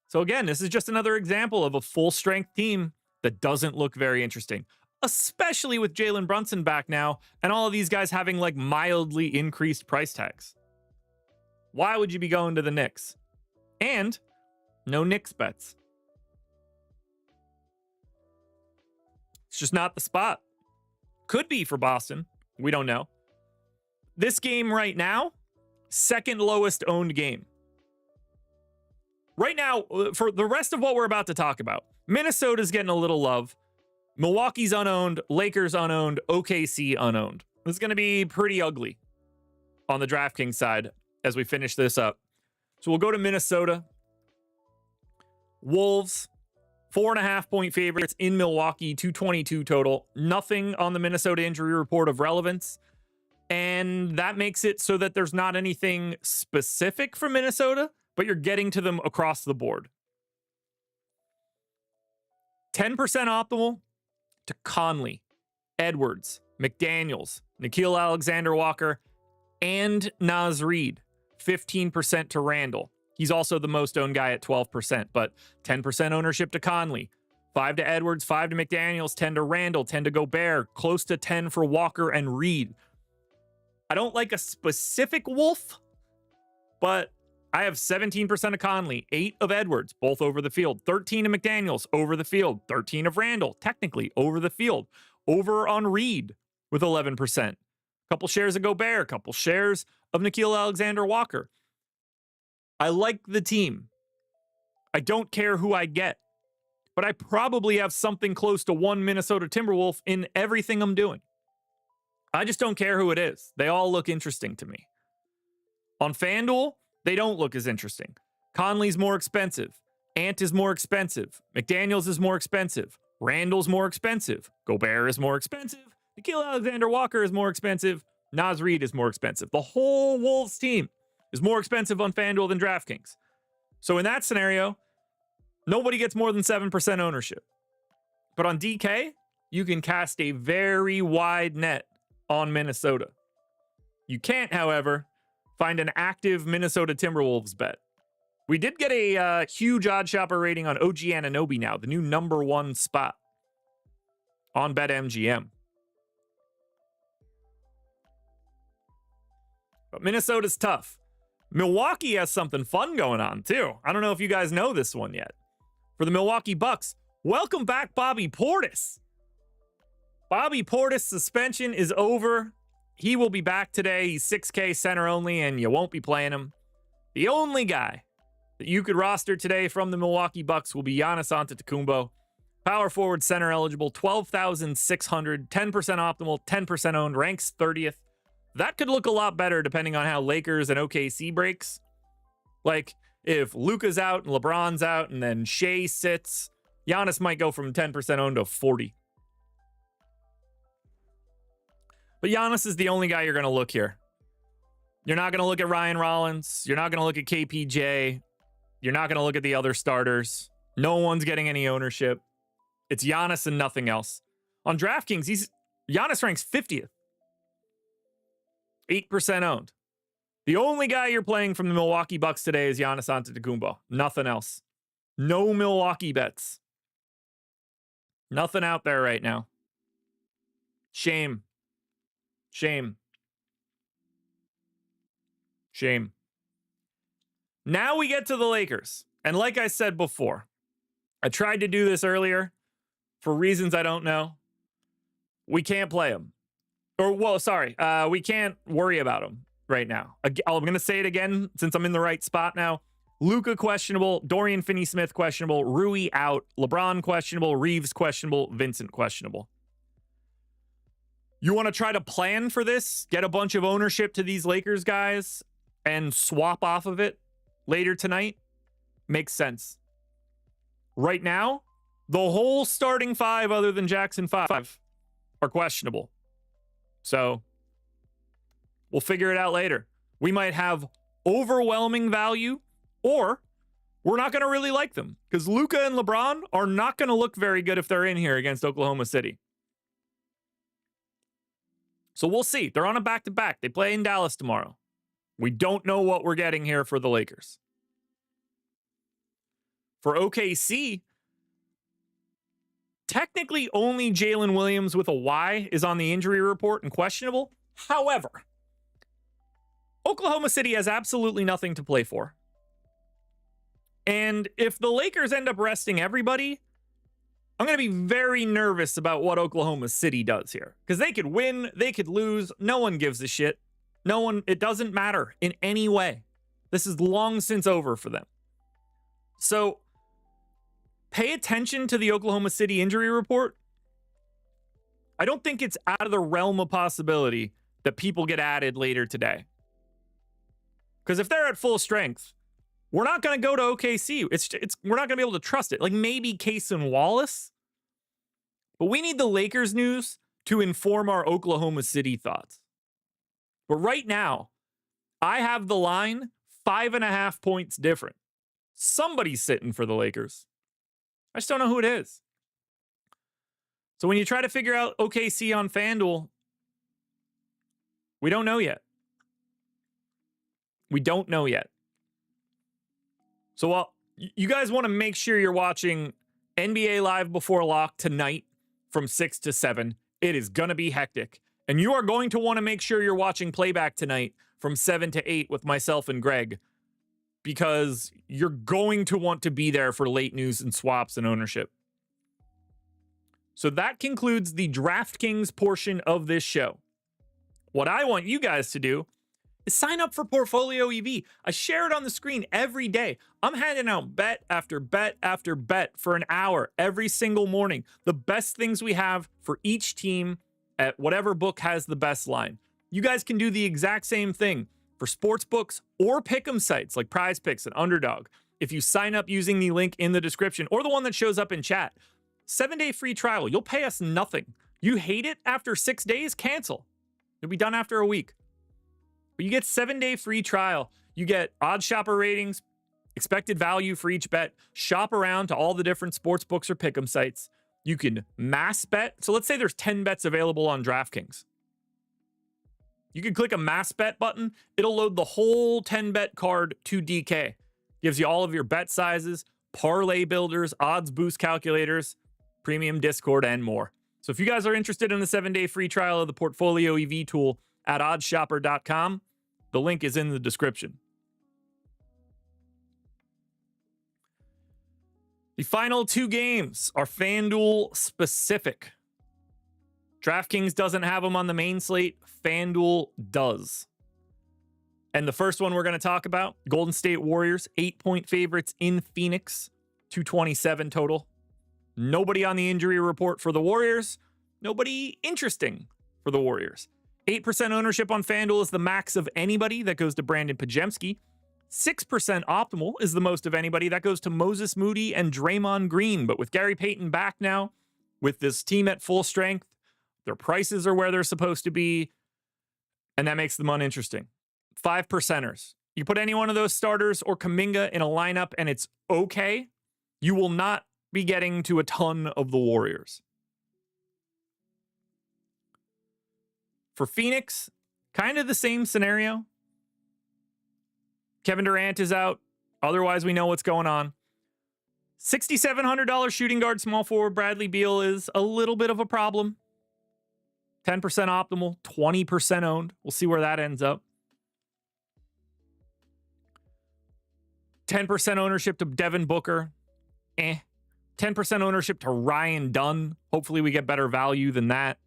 So again, this is just another example of a full-strength team that doesn't look very interesting, especially with Jalen Brunson back now and all of these guys having like mildly increased price tags. Why would you be going to the Knicks? And no Knicks bets. It's just not the spot. Could be for Boston. We don't know. This game right now, second lowest owned game. Right now, for the rest of what we're about to talk about, Minnesota's getting a little love. Milwaukee's unowned, Lakers unowned, OKC unowned. This is going to be pretty ugly on the DraftKings side as we finish this up. So we'll go to Minnesota. Wolves, 4.5-point favorites in Milwaukee, 222 total. Nothing on the Minnesota injury report of relevance. And that makes it so that there's not anything specific for Minnesota, but you're getting to them across the board. 10% optimal to Conley, Edwards, McDaniels, Nickeil Alexander-Walker, and Naz Reid. 15% to Randall. He's also the most owned guy at 12%, but 10% ownership to Conley. 5 to Edwards, 5 to McDaniels, 10 to Randall, 10 to Gobert, close to 10 for Walker and Reid. I don't like a specific Wolf, but I have 17% of Conley, 8 of Edwards, both over the field, 13 of McDaniels, over the field, 13 of Randall, technically over the field, over on Reed with 11%. Couple shares of Gobert, couple shares of Nickeil Alexander-Walker. I like the team. I don't care who I get, but I probably have something close to one Minnesota Timberwolf in everything I'm doing. I just don't care who it is. They all look interesting to me. On FanDuel, they don't look as interesting. Conley's more expensive. Ant is more expensive. McDaniels is more expensive. Randall's more expensive. Gobert is more expensive. Nickeil Alexander-Walker is more expensive. Naz Reid is more expensive. The whole Wolves team is more expensive on FanDuel than DraftKings. So in that scenario, nobody gets more than 7% ownership. But on DK, you can cast a very wide net on Minnesota. You can't, however, find an active Minnesota Timberwolves bet. We did get a huge OddsShopper rating on OG Anunoby now, the new #1 spot on BetMGM. But Minnesota's tough. Milwaukee has something fun going on, too. I don't know if you guys know this one yet. For the Milwaukee Bucks, welcome back Bobby Portis. Bobby Portis' suspension is over. He will be back today. He's 6K center only, and you won't be playing him. The only guy that you could roster today from the Milwaukee Bucks will be Giannis Antetokounmpo. Power forward, center eligible, 12,600, 10% optimal, 10% owned, ranks 30th. That could look a lot better depending on how Lakers and OKC breaks. Like, if Luka's out and LeBron's out and then Shea sits, Giannis might go from 10% owned to 40. But Giannis is the only guy you're going to look here. You're not going to look at Ryan Rollins. You're not going to look at KPJ. You're not going to look at the other starters. No one's getting any ownership. It's Giannis and nothing else. On DraftKings, Giannis ranks 50th. 8% owned. The only guy you're playing from the Milwaukee Bucks today is Giannis Antetokounmpo. Nothing else. No Milwaukee bets. Nothing out there right now. Shame. Shame. Shame. Now we get to the Lakers. And like I said before, I tried to do this earlier for reasons I don't know. We can't play them. We can't worry about them right now. I'm going to say it again since I'm in the right spot now. Luka questionable, Dorian Finney-Smith questionable, Rui out, LeBron questionable, Reeves questionable, Vincent questionable. You want to try to plan for this, get a bunch of ownership to these Lakers guys, and swap off of it later tonight? Makes sense. Right now, the whole starting five other than Jackson 5 are questionable. So we'll figure it out later. We might have overwhelming value, or we're not going to really like them because Luka and LeBron are not going to look very good if they're in here against Oklahoma City. So we'll see. They're on a back-to-back. They play in Dallas tomorrow. We don't know what we're getting here for the Lakers. For OKC, technically only Jalen Williams with a Y is on the injury report and questionable. However, Oklahoma City has absolutely nothing to play for. And if the Lakers end up resting everybody, I'm going to be very nervous about what Oklahoma City does here. Because they could win, they could lose. No one gives a shit. It doesn't matter in any way. This is long since over for them. So pay attention to the Oklahoma City injury report. I don't think it's out of the realm of possibility that people get added later today. Because if they're at full strength, we're not going to go to OKC. We're not going to be able to trust it. Like maybe Case and Wallace. But we need the Lakers news to inform our Oklahoma City thoughts. But right now, I have the line 5.5 points different. Somebody's sitting for the Lakers. I just don't know who it is. So when you try to figure out OKC on FanDuel, we don't know yet. We don't know yet. So while you guys want to make sure you're watching NBA Live Before Lock tonight from 6 to 7, it is going to be hectic. And you are going to want to make sure you're watching Playback tonight from 7 to 8 with myself and Greg. because you're going to want to be there for late news and swaps and ownership. So that concludes the DraftKings portion of this show. What I want you guys to do is sign up for Portfolio EV. I share it on the screen every day. I'm handing out bet after bet after bet for an hour every single morning. The best things we have for each team at whatever book has the best line. You guys can do the exact same thing for sports books or pick'em sites like Prize Picks and Underdog. If you sign up using the link in the description or the one that shows up in chat, 7-day free trial. You'll pay us nothing. You hate it after 6 days? Cancel. You'll be done after a week. But you get 7-day free trial. You get OddsShopper ratings, expected value for each bet, shop around to all the different sports books or pick'em sites. You can mass bet. So let's say there's 10 bets available on DraftKings. You can click a mass bet button. It'll load the whole 10 bet card to DK. Gives you all of your bet sizes, parlay builders, odds boost calculators, premium Discord, and more. So if you guys are interested in the 7-day free trial of the Portfolio EV tool at OddsShopper.com, the link is in the description. The final two games are FanDuel specific. DraftKings doesn't have them on the main slate. FanDuel does. And the first one we're going to talk about, Golden State Warriors, 8-point favorites in Phoenix, 227 total. Nobody on the injury report for the Warriors. Nobody interesting for the Warriors. 8% ownership on FanDuel is the max of anybody. That goes to Brandon Pajemski. 6% optimal is the most of anybody. That goes to Moses Moody and Draymond Green. But with Gary Payton back now, with this team at full strength, their prices are where they're supposed to be, and that makes them uninteresting. 5%ers. You put any one of those starters or Kuminga in a lineup and it's okay, you will not be getting to a ton of the Warriors. For Phoenix, kind of the same scenario. Kevin Durant is out. Otherwise, we know what's going on. $6,700 shooting guard small forward Bradley Beal is a little bit of a problem. 10% optimal, 20% owned. We'll see where that ends up. 10% ownership to Devin Booker. 10% ownership to Ryan Dunn. Hopefully we get better value than that.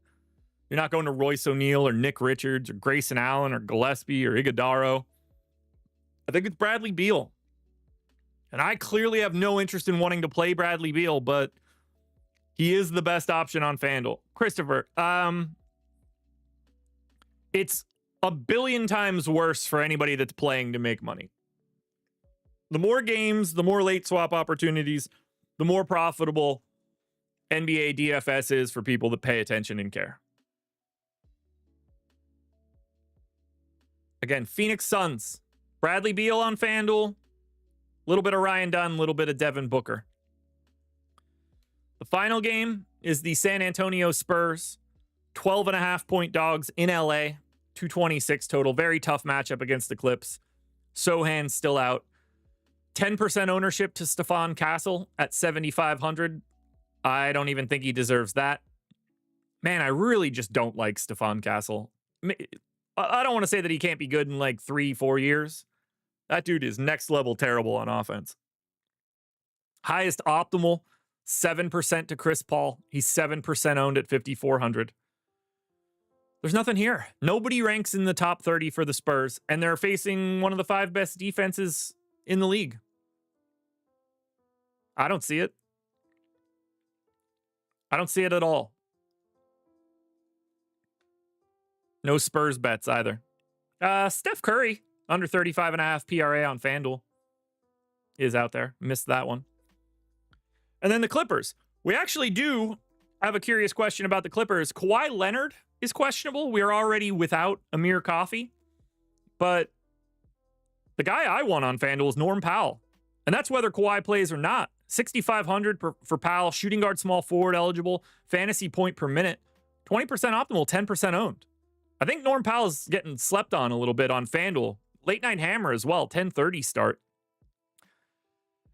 You're not going to Royce O'Neal or Nick Richards or Grayson Allen or Gillespie or Iguodaro. I think it's Bradley Beal. And I clearly have no interest in wanting to play Bradley Beal, but he is the best option on FanDuel. Christopher, it's a billion times worse for anybody that's playing to make money. The more games, the more late swap opportunities, the more profitable NBA DFS is for people that pay attention and care. Again, Phoenix Suns. Bradley Beal on FanDuel. A little bit of Ryan Dunn, a little bit of Devin Booker. The final game is the San Antonio Spurs. 12.5-point dogs in LA. 226 total. Very tough matchup against the Clips. Sohan's still out. 10% ownership to Stephon Castle at 7,500. I don't even think he deserves that. Man, I really just don't like Stephon Castle. I don't want to say that he can't be good in like 3-4 years. That dude is next level terrible on offense. Highest optimal, 7% to Chris Paul. He's 7% owned at 5,400. There's nothing here. Nobody ranks in the top 30 for the Spurs, and they're facing one of the 5 best defenses in the league. I don't see it. I don't see it at all. No Spurs bets either. Steph Curry, under 35.5 PRA on FanDuel, is out there. Missed that one. And then the Clippers. We actually do have a curious question about the Clippers. Kawhi Leonard is questionable. We are already without Amir Coffey. But the guy I want on FanDuel is Norm Powell. And that's whether Kawhi plays or not. 6,500 for Powell, shooting guard, small forward eligible, fantasy point per minute, 20% optimal, 10% owned. I think Norm Powell's getting slept on a little bit on FanDuel. Late night hammer as well, 10:30 start.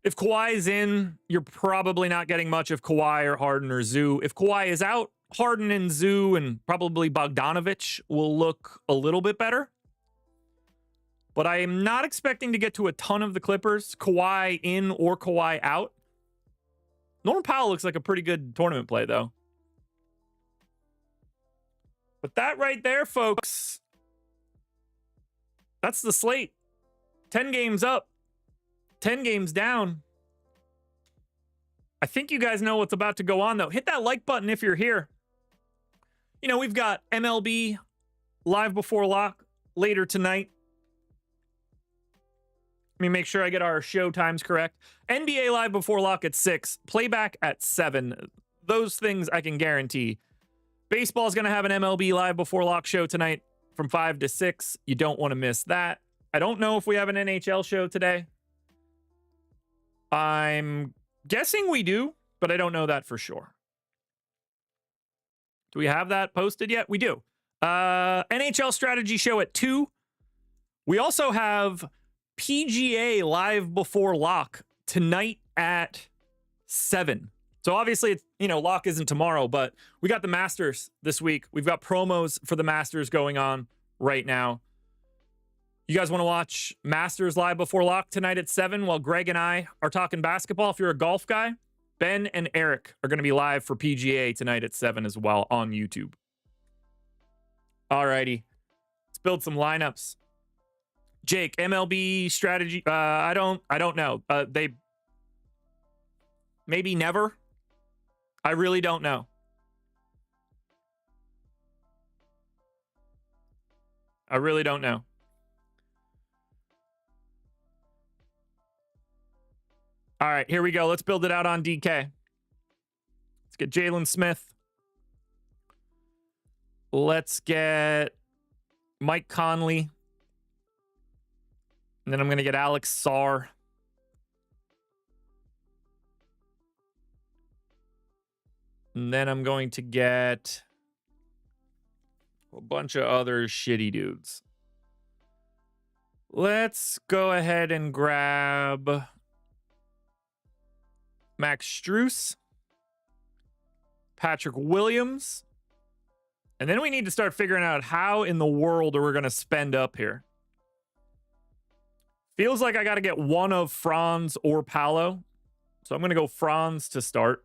If Kawhi's in, you're probably not getting much of Kawhi or Harden or Zoo. If Kawhi is out, Harden and Zoo and probably Bogdanovich will look a little bit better. but I am not expecting to get to a ton of the Clippers. Kawhi in or Kawhi out. Norman Powell looks like a pretty good tournament play, though. But that right there, folks, that's the slate. 10 games up, 10 games down. I think you guys know what's about to go on, though. Hit that like button if you're here. You know, we've got MLB live before lock later tonight. Let me make sure I get our show times correct. NBA live before lock at 6, playback at 7. Those things I can guarantee. Baseball's going to have an MLB live before lock show tonight from 5 to 6. You don't want to miss that. I don't know if we have an NHL show today. I'm guessing we do, but I don't know that for sure. Do we have that posted yet? We do. NHL strategy show at 2. We also have PGA live before lock tonight at 7. So obviously, it's, you know, lock isn't tomorrow, but we got the Masters this week. We've got promos for the Masters going on right now. You guys want to watch Masters live before lock tonight at 7 while Greg and I are talking basketball? If you're a golf guy, Ben and Eric are going to be live for PGA tonight at 7 as well on YouTube. All righty. Let's build some lineups. Jake, MLB strategy. I don't know. They maybe never. I really don't know. I really don't know. All right, here we go. Let's build it out on DK. Let's get Jalen Smith. Let's get Mike Conley. And then I'm going to get Alex Sarr. And then I'm going to get a bunch of other shitty dudes. Let's go ahead and grab Max Strus, Patrick Williams. And then we need to start figuring out how in the world are we going to spend up here. Feels like I got to get one of Franz or Paolo. So I'm going to go Franz to start.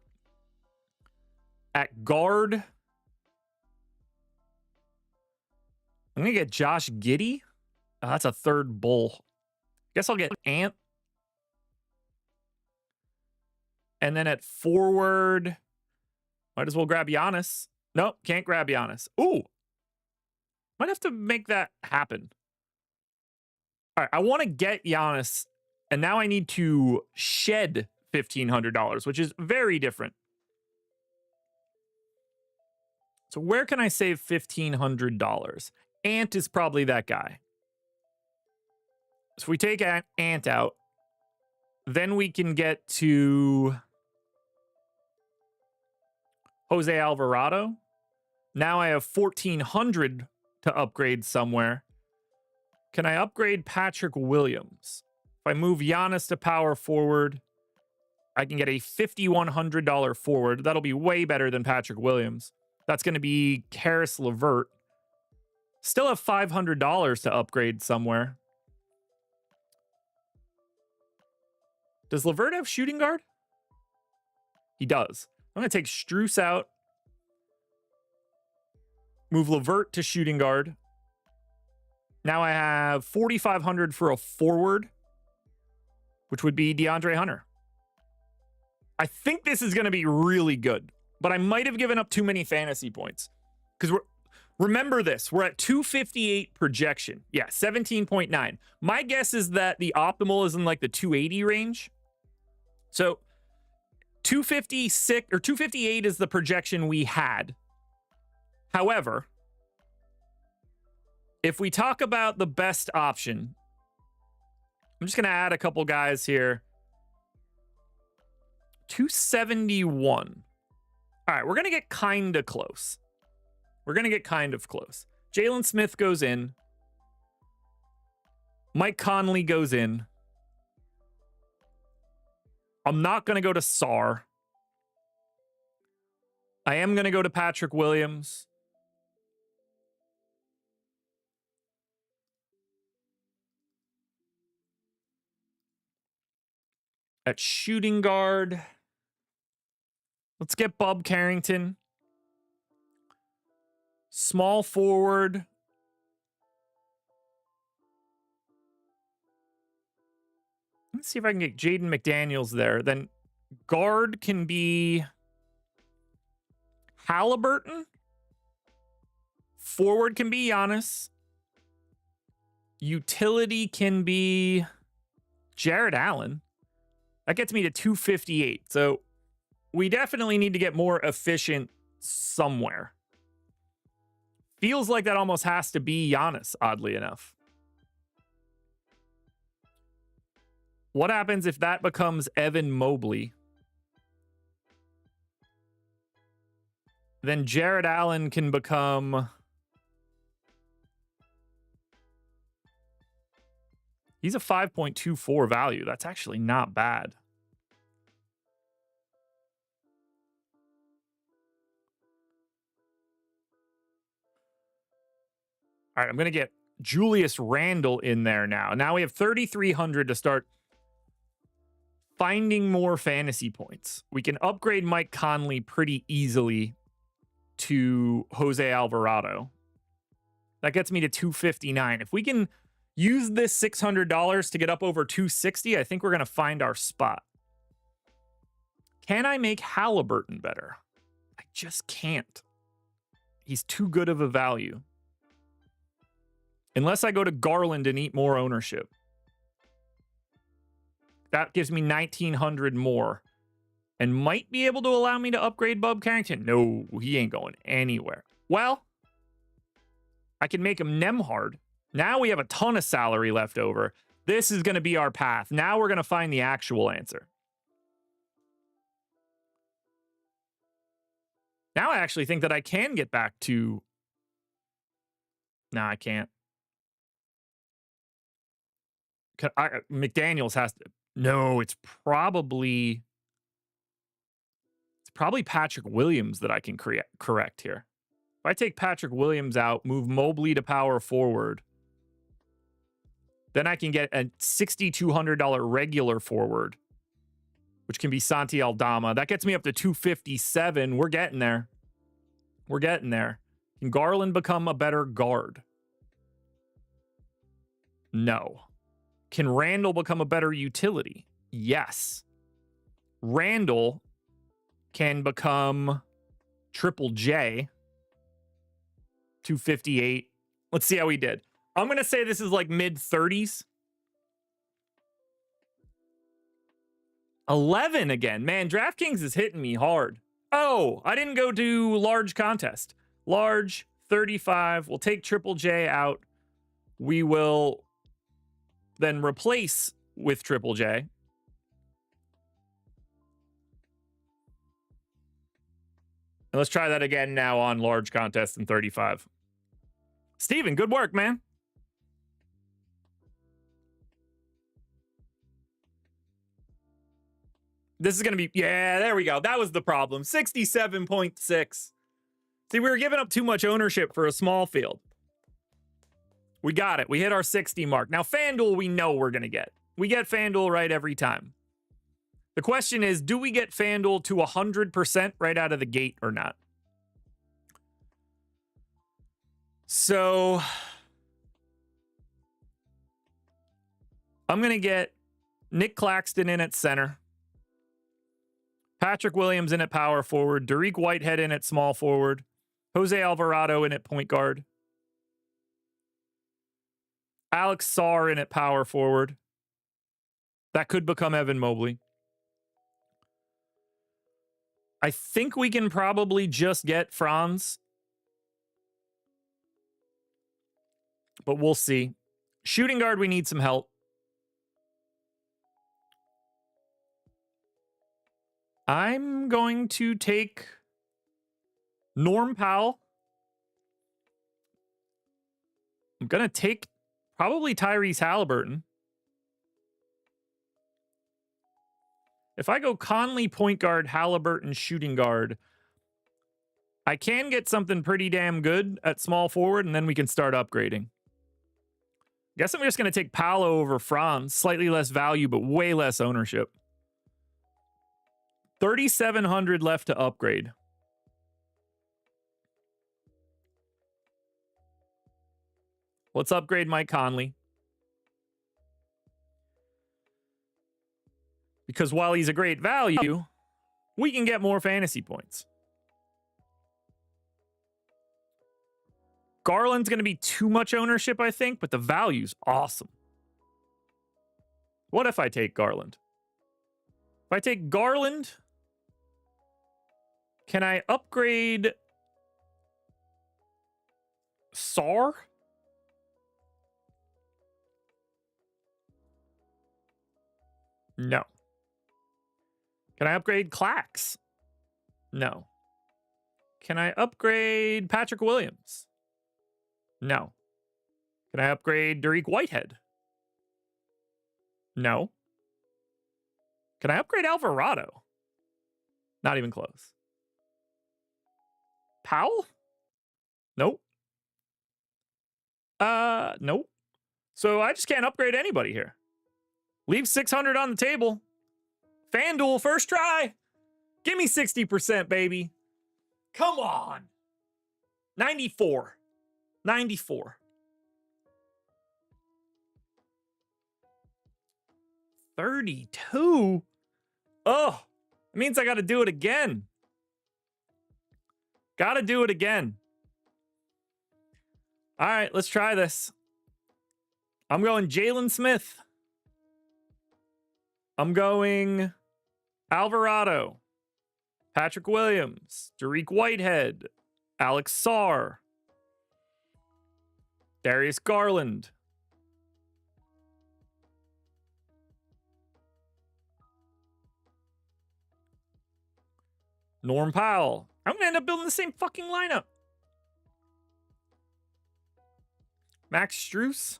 At guard, I'm going to get Josh Giddey. Oh, that's a third bull. Guess I'll get Ant. And then at forward, might as well grab Giannis. Nope, can't grab Giannis. Ooh. Might have to make that happen. All right, I want to get Giannis, and now I need to shed $1,500, which is very different. So where can I save $1,500? Ant is probably that guy. So if we take Ant out, then we can get to Jose Alvarado. Now I have $1,400 to upgrade somewhere. Can I upgrade Patrick Williams? If I move Giannis to power forward, I can get a $5,100 forward. That'll be way better than Patrick Williams. That's going to be Karis LeVert. Still have $500 to upgrade somewhere. Does LeVert have shooting guard? He does. I'm going to take Strus out. Move LeVert to shooting guard. Now I have $4,500 for a forward, which would be DeAndre Hunter. I think this is going to be really good, but I might have given up too many fantasy points. Because remember this, we're at 258 projection. Yeah, 17.9. My guess is that the optimal is in like the 280 range. So 256 or 258 is the projection we had. However, if we talk about the best option, I'm just going to add a couple guys here. 271. All right, we're going to get kind of close. We're going to get kind of close. Jalen Smith goes in. Mike Conley goes in. I'm not going to go to Sarr. I am going to go to Patrick Williams. At shooting guard, let's get Bub Carrington. Small forward, let's see if I can get Jaden McDaniels there. Then guard can be Halliburton. Forward can be Giannis. Utility can be Jared Allen. That gets me to 258. So we definitely need to get more efficient somewhere. Feels like that almost has to be Giannis, oddly enough. What happens if that becomes Evan Mobley? Then Jared Allen can become... He's a 5.24 value. That's actually not bad. All right, I'm going to get Julius Randle in there now. Now we have 3,300 to start finding more fantasy points. We can upgrade Mike Conley pretty easily to Jose Alvarado. That gets me to 259. If we can use this $600 to get up over 260, I think we're going to find our spot. Can I make Halliburton better? I just can't. He's too good of a value. Unless I go to Garland and eat more ownership. That gives me 1,900 more. And might be able to allow me to upgrade Bub Carrington. No, he ain't going anywhere. Well, I can make him Nemhard. Now we have a ton of salary left over. This is going to be our path. Now we're going to find the actual answer. Now I actually think that I can get back to... No, I can't. McDaniels has to... No, it's probably Patrick Williams that I can correct here. If I take Patrick Williams out, move Mobley to power forward, then I can get a $6,200 regular forward, which can be Santi Aldama. That gets me up to 257. We're getting there. We're getting there. Can Garland become a better guard? No. Can Randall become a better utility? Yes. Randall can become Triple J. 258. Let's see how he did. I'm going to say this is like mid-30s. 11 again. Man, DraftKings is hitting me hard. Oh, I didn't go to large contest. Large, 35. We'll take Triple J out. We will then replace with Triple J. And let's try that again now on large contest in 35. Steven, good work, man. This is going to be... Yeah, there we go. That was the problem. 67.6. See, we were giving up too much ownership for a small field. We got it. We hit our 60 mark. Now, FanDuel, we know we're going to get. We get FanDuel right every time. The question is, do we get FanDuel to 100% right out of the gate or not? So, I'm going to get Nick Claxton in at center. Patrick Williams in at power forward. Dariq Whitehead in at small forward. Jose Alvarado in at point guard. Alex Sarr in at power forward. That could become Evan Mobley. I think we can probably just get Franz. But we'll see. Shooting guard, we need some help. I'm going to take Norm Powell. I'm going to take probably Tyrese Halliburton. If I go Conley point guard, Halliburton shooting guard, I can get something pretty damn good at small forward, and then we can start upgrading. Guess I'm just going to take Paolo over Franz. Slightly less value, but way less ownership. $3,700 left to upgrade. Let's upgrade Mike Conley. Because while he's a great value, we can get more fantasy points. Garland's going to be too much ownership, I think, but the value's awesome. What if I take Garland? If I take Garland, can I upgrade Sar? No. Can I upgrade Clax? No. Can I upgrade Patrick Williams? No. Can I upgrade Dariq Whitehead? No. Can I upgrade Alvarado? Not even close. Powell? Nope. Nope. So I just can't upgrade anybody here. Leave 600 on the table. FanDuel, first try. Give me 60%, baby. Come on. 94. 94. 32? Oh, it means I got to do it again. Got to do it again. All right, let's try this. I'm going Jalen Smith. I'm going Alvarado, Patrick Williams, Dariq Whitehead, Alex Sarr, Darius Garland, Norm Powell. I'm going to end up building the same fucking lineup. Max Strus.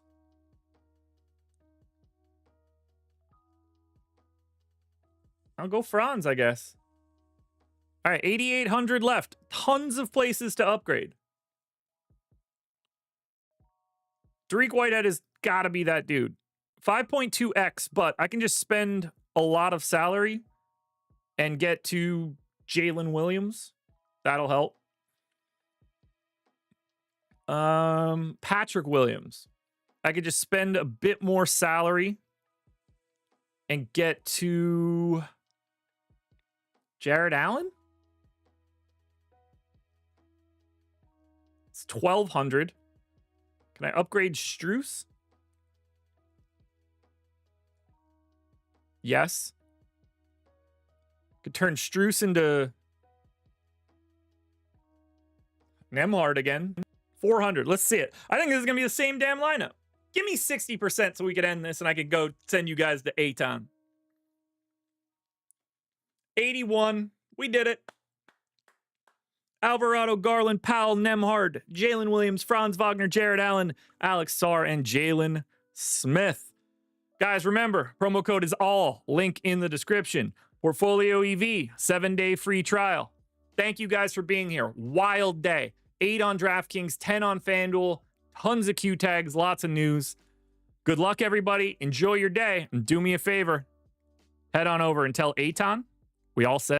I'll go Franz, I guess. All right, 8,800 left. Tons of places to upgrade. Dariq Whitehead has got to be that dude. 5.2x, but I can just spend a lot of salary and get to Jalen Williams. That'll help. Patrick Williams. I could just spend a bit more salary and get to Jared Allen. It's 1,200. Can I upgrade Strus? Yes. Could turn Strus into Nembhard again. 400. Let's see it. I think this is going to be the same damn lineup. Give me 60% so we could end this and I could go send you guys to Aton. 81. We did it. Alvarado, Garland, Powell, Nembhard, Jalen Williams, Franz Wagner, Jared Allen, Alex Sarr, and Jalen Smith. Guys, remember, promo code is all. Link in the description. Portfolio EV, 7-day free trial. Thank you guys for being here. Wild day. 8 on DraftKings, 10 on FanDuel, tons of Q tags, lots of news. Good luck, everybody. Enjoy your day. And do me a favor. Head on over and tell Aton we all said